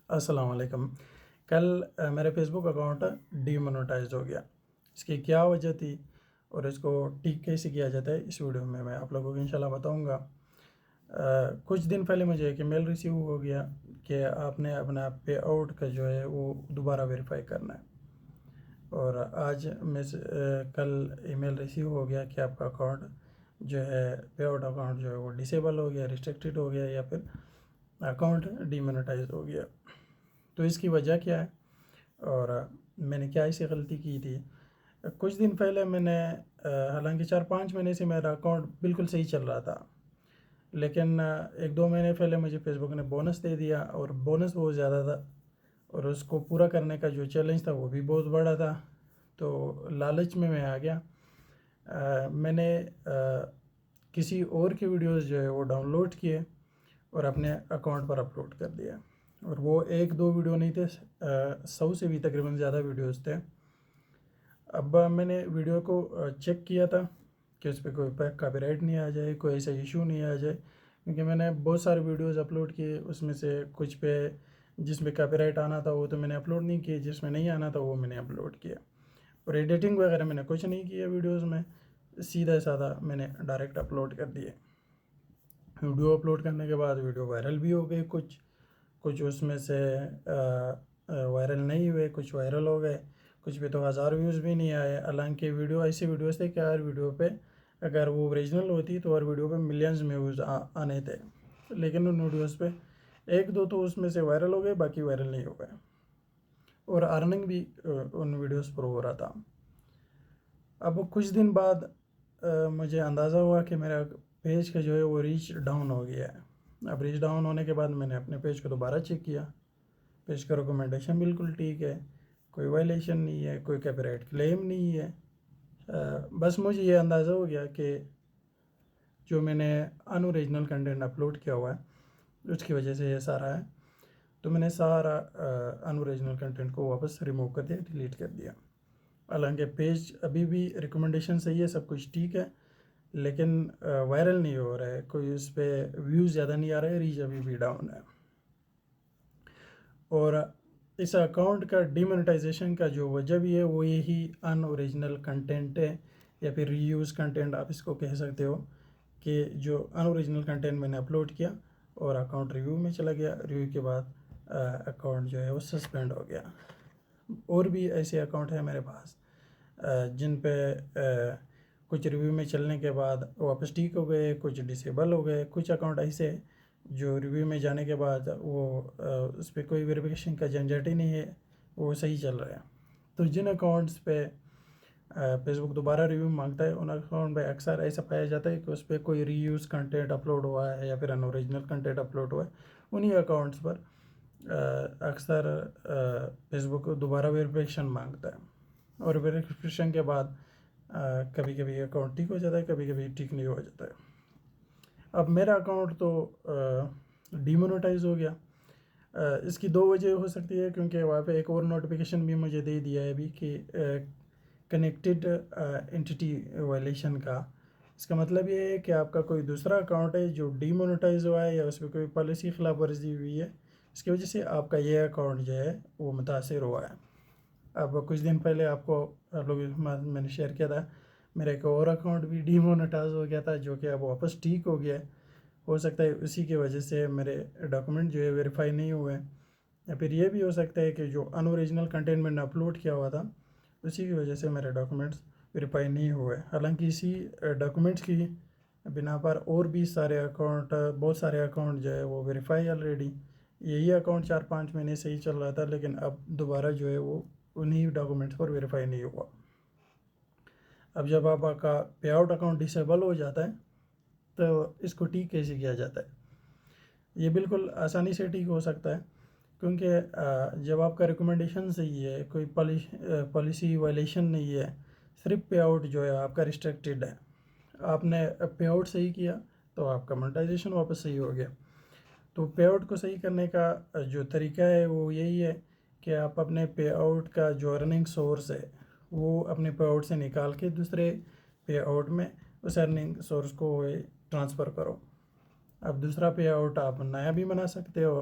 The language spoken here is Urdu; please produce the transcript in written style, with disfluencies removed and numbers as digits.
السلام علیکم۔ کل میرا فیس بک اکاؤنٹ ڈی مونوٹائز ہو گیا۔ اس کی کیا وجہ تھی اور اس کو ٹھیک کیسے کیا جاتا ہے اس ویڈیو میں آپ لوگوں کو انشاءاللہ بتاؤں گا۔ کچھ دن پہلے مجھے ایک ای میل ریسیو ہو گیا کہ آپ نے اپنا پے آؤٹ کا جو ہے وہ دوبارہ ویریفائی کرنا ہے، اور آج کل ای میل ریسیو ہو گیا کہ آپ کا اکاؤنٹ جو ہے پے آؤٹ اکاؤنٹ جو ہے وہ ڈسیبل ہو گیا، ریسٹرکٹیڈ ہو گیا، یا پھر اکاؤنٹ ڈی مونیٹائز ہو گیا۔ تو اس کی وجہ کیا ہے اور میں نے کیا ایسی غلطی کی تھی؟ کچھ دن پہلے میں نے حالانکہ 4-5 مہینے سے میرا اکاؤنٹ بالکل صحیح چل رہا تھا، لیکن 1-2 مہینے پہلے مجھے فیس بک نے بونس دے دیا، اور بونس بہت زیادہ تھا، اور اس کو پورا کرنے کا جو چیلنج تھا وہ بھی بہت بڑا تھا۔ تو لالچ میں آ گیا، میں نے کسی اور کی ویڈیوز جو ہے وہ ڈاؤن لوڈ کیے اور اپنے اکاؤنٹ پر اپلوڈ کر دیا، اور وہ 1-2 ویڈیو نہیں تھے، 100 سے بھی تقریباً زیادہ ویڈیوز تھے۔ اب میں نے ویڈیو کو چیک کیا تھا کہ اس پہ کوئی کاپی رائٹ نہیں آ جائے، کوئی ایسا ایشو نہیں آ جائے، کیونکہ میں نے بہت سارے ویڈیوز اپلوڈ کیے، اس میں سے کچھ پہ جس میں کاپی رائٹ آنا تھا وہ تو میں نے اپلوڈ نہیں کیے، جس میں نہیں آنا تھا وہ میں نے اپلوڈ کیا، اور ایڈیٹنگ وغیرہ میں نے کچھ نہیں کیا ویڈیوز میں، سیدھا سادہ میں نے ڈائریکٹ اپلوڈ کر دیے۔ ویڈیو اپلوڈ کرنے کے بعد ویڈیو وائرل بھی ہو گئی، کچھ اس میں سے وائرل نہیں ہوئے، کچھ وائرل ہو گئے، کچھ پہ تو 1000 ویوز بھی نہیں آئے۔ حالانکہ ویڈیو ایسی ویڈیوز تھے کہ ہر ویڈیو پہ اگر وہ اوریجنل ہوتی تو ہر ویڈیو پہ ملینز میں ویوز آنے تھے، لیکن ان ویڈیوز پہ 1-2 تو اس میں سے وائرل ہو گئے، باقی وائرل نہیں ہو گئے، اور ارننگ بھی ان ویڈیوز پر ہو رہا تھا۔ اب کچھ دن بعد مجھے اندازہ ہوا کہ میرا پیج کا جو ہے وہ ریچ ڈاؤن ہو گیا ہے۔ اب ریچ ڈاؤن ہونے کے بعد میں نے اپنے پیج کو دوبارہ چیک کیا، پیج کا ریکومنڈیشن بالکل ٹھیک ہے، کوئی وائلیشن نہیں ہے، کوئی کاپی رائٹ کلیم نہیں ہے۔ بس مجھے یہ اندازہ ہو گیا کہ جو میں نے ان اوریجنل کنٹینٹ اپلوڈ کیا ہوا ہے اس کی وجہ سے یہ سارا ہے۔ تو میں نے سارا ان اوریجنل کنٹینٹ کو واپس ریموو کر دیا، ڈیلیٹ کر دیا۔ حالانکہ پیج ابھی بھی ریکمنڈیشن صحیح ہے، سب کچھ ٹھیک ہے، لیکن وائرل نہیں ہو رہا ہے، کوئی اس پہ ویوز زیادہ نہیں آ رہے، ریچ ابھی بھی ڈاؤن ہے۔ اور اس اکاؤنٹ کا ڈی مونیٹائزیشن کا جو وجہ بھی ہے وہ یہی ان اوریجنل کنٹینٹ ہے، یا پھر ری یوز کنٹینٹ آپ اس کو کہہ سکتے ہو، کہ جو ان اوریجنل کنٹینٹ میں نے اپلوڈ کیا اور اکاؤنٹ ریویو میں چلا گیا، ریویو کے بعد اکاؤنٹ جو ہے وہ سسپینڈ ہو گیا۔ اور بھی ایسے اکاؤنٹ ہیں میرے پاس جن پہ کچھ ریویو میں چلنے کے بعد واپس ٹھیک ہو گئے، کچھ ڈسیبل ہو گئے، کچھ اکاؤنٹ ایسے جو ریویو میں جانے کے بعد وہ اس پہ کوئی ویریفیکیشن کا جھنجھٹ ہی نہیں ہے، وہ صحیح چل رہا ہے۔ تو جن اکاؤنٹس پہ فیس بک دوبارہ ریویو مانگتا ہے، ان اکاؤنٹ پہ اکثر ایسا پایا جاتا ہے کہ اس پہ کوئی ری یوز کنٹینٹ اپلوڈ ہوا ہے یا پھر ان اوریجنل کنٹینٹ اپلوڈ ہوا ہے، انہی اکاؤنٹس پر اکثر فیس بک دوبارہ ویریفیکیشن مانگتا ہے، اور ویریفیکیشن کے بعد کبھی کبھی اکاؤنٹ ٹھیک ہو جاتا ہے، کبھی کبھی ٹھیک نہیں ہو جاتا ہے۔ اب میرا اکاؤنٹ تو ڈی مونیٹائز ہو گیا۔ اس کی 2 وجہ ہو سکتی ہے، کیونکہ وہاں پہ ایک اور نوٹیفیکیشن بھی مجھے دے دیا ہے ابھی کہ کنیکٹڈ انٹیٹی وائلیشن کا۔ اس کا مطلب یہ ہے کہ آپ کا کوئی دوسرا اکاؤنٹ ہے جو ڈی مونیٹائز ہوا ہے، یا اس پہ کوئی پالیسی خلاف ورزی ہوئی ہے، اس کی وجہ سے آپ کا یہ اکاؤنٹ جو ہے وہ متاثر ہوا ہے۔ اب کچھ دن پہلے آپ لوگ میں نے شیئر کیا تھا، میرا ایک اور اکاؤنٹ بھی ڈی مونیٹائز ہو گیا تھا، جو کہ اب واپس ٹھیک ہو گیا ہے۔ ہو سکتا ہے اسی کی وجہ سے میرے ڈاکومنٹ جو ہے ویریفائی نہیں ہوئے، یا پھر یہ بھی ہو سکتا ہے کہ جو ان اوریجنل کنٹینٹ میں نے اپلوڈ کیا ہوا تھا اسی کی وجہ سے میرے ڈاکومنٹس ویریفائی نہیں ہوئے۔ حالانکہ اسی ڈاکومنٹس کی بنا پر اور بھی بہت سارے اکاؤنٹ جو ہے وہ ویریفائی آلریڈی۔ یہی اکاؤنٹ 4-5 مہینے سے ہی چل رہا تھا، لیکن اب دوبارہ جو ہے وہ انہی ڈاکومنٹس پر ویریفائی نہیں ہوا۔ اب جب آپ کا پے آؤٹ اکاؤنٹ ڈسیبل ہو جاتا ہے تو اس کو ٹھیک کیسے کیا جاتا ہے؟ یہ بالکل آسانی سے ٹھیک ہو سکتا ہے، کیونکہ جب آپ کا ریکمنڈیشن صحیح ہے، کوئی پالیسی وائلیشن نہیں ہے، صرف پے آؤٹ جو ہے آپ کا ریسٹرکٹیڈ ہے، آپ نے پے آؤٹ صحیح کیا تو آپ کا مونیٹائزیشن واپس صحیح ہو گیا۔ تو پے آؤٹ کو صحیح کرنے کا جو طریقہ ہے وہ یہی ہے کہ آپ اپنے پے آؤٹ کا جو ارننگ سورس ہے وہ اپنے پے آؤٹ سے نکال کے دوسرے پے آؤٹ میں اس ارننگ سورس کو ٹرانسفر کرو۔ اب دوسرا پے آؤٹ آپ نیا بھی بنا سکتے ہو،